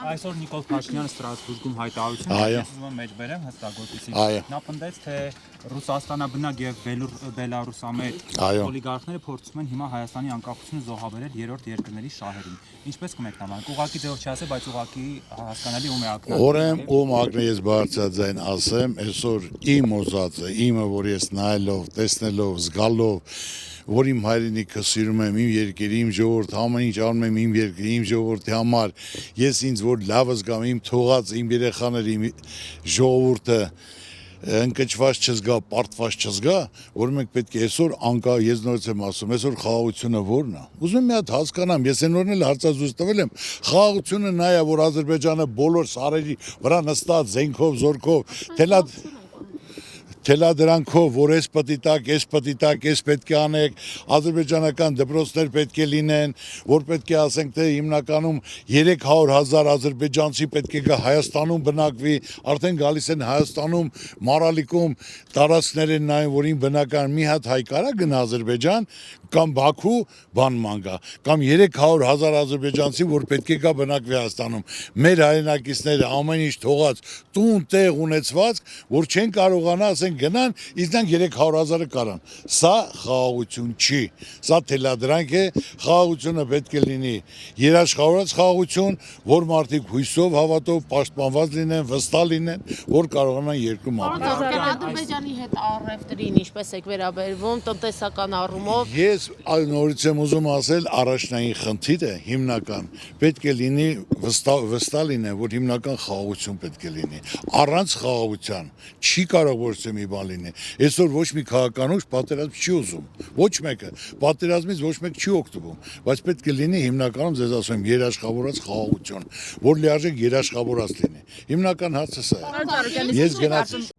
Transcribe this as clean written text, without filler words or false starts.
Այսօր Նիկոլ Փաշինյանը Ստրասբուրգում հայտարարություն Այո. մեջ բերեմ հստակ որպեսզի Այո. նա պնդեց, թե Ռուսաստանաբնակ եւ Բելարուսամետ Այո. օլիգարխները փորձում են հիմա Հայաստանի անկախությունը զոհաբերել երրորդ երկրների շահերին։ Ինչպես կմեկնաբանեք, ուղղակի ձեւով չասեմ, բայց ուղղակի հասկանալի ում է ակնարկում։ Օրեմ ում ակնես բարձրաձայն ասեմ, այսօր իմ ուզածը, իմը որ ես նայելով, տեսնելով, զգալով, որ իմ հայրենիքը սիրում եմ, իմ երկիրը, իմ ժողովուրդը, ամեն ինչ անում եմ իմ երկրի, իմ ժողովրդի համար, ես ինձ որ լավ զգամ, իմ թողած, իմ երեխաները, իմ ժողովուրդը ընկճված չզգա, պարտված չզգա, որ մենք պետք է այսօր անկա, ես նորից եմ ասում, այսօր խաղաղությունը ո՞րն է։ Ուզում եմ մի հատ հասկանամ, ես այն օրն էլ հարցազրույց տվել եմ, խաղաղությունը նա է, որ Ադրբեջանը բոլոր սարերի վրա նստած զենքով, զորքով, թելադրանքով, որ էս պտիտակ, էս պետք է անեք, ադրբեջանական դպրոցներ պետք է լինեն, որ պետք է ասենք, թե հիմնականում 300,000 ադրբեջանցի պետք է գա Հայաստանում բնակվի, արդեն գալիս են Հայաստանում, Մարալիկում տարածքներ են նայում, որ իմ բնական մի հատ հայ կարա գնա Ադրբեջան, կամ Բաքու բանման գա, կամ 300,000 ադրբեջանցի, որ պետք է գա բնակվի Հայաստանում, մեր հայրենակիցները ամեն ինչ թողած, տուն տեղ ունեցված, որ չեն կարողանա, ասենք գնան, իսկ նրանք 300,000-ը կարան։ Սա խաղաղություն չի, սա թելադրանք է, խաղաղությունը պետք է լինի երաշխավորած խաղաղություն, որ մարդիկ հույսով, հավատով, պաշտպանված լինեն, վստահ լինեն, որ կարողանան երկրում ապրել։ Ադրբեջանի հետ առևտրին ինչպես եք վերաբերվում տնտեսական առումով։ Ես նորից եմ ուզում ասել, առաջնային խնդիրը հիմնական պետք է լինի վստահ լինեն, որ հիմնական խաղաղություն պետք է լինի։ Առանց խաղաղության չի կարող որևէ մի բան լինի։ Այսօր ոչ մի քաղաքական ուժ պատերազմ չի ուզում։ Ոչ մեկը պատերազմից ոչ մեկ չի օգտվում, բայց պետք է լինի հիմնականում ձեզ ասում եմ երաշխավորած խաղաղություն, որ լիարժեք երաշխավորած լինի։ Հիմնական հարցը սա է։ Ես գնացի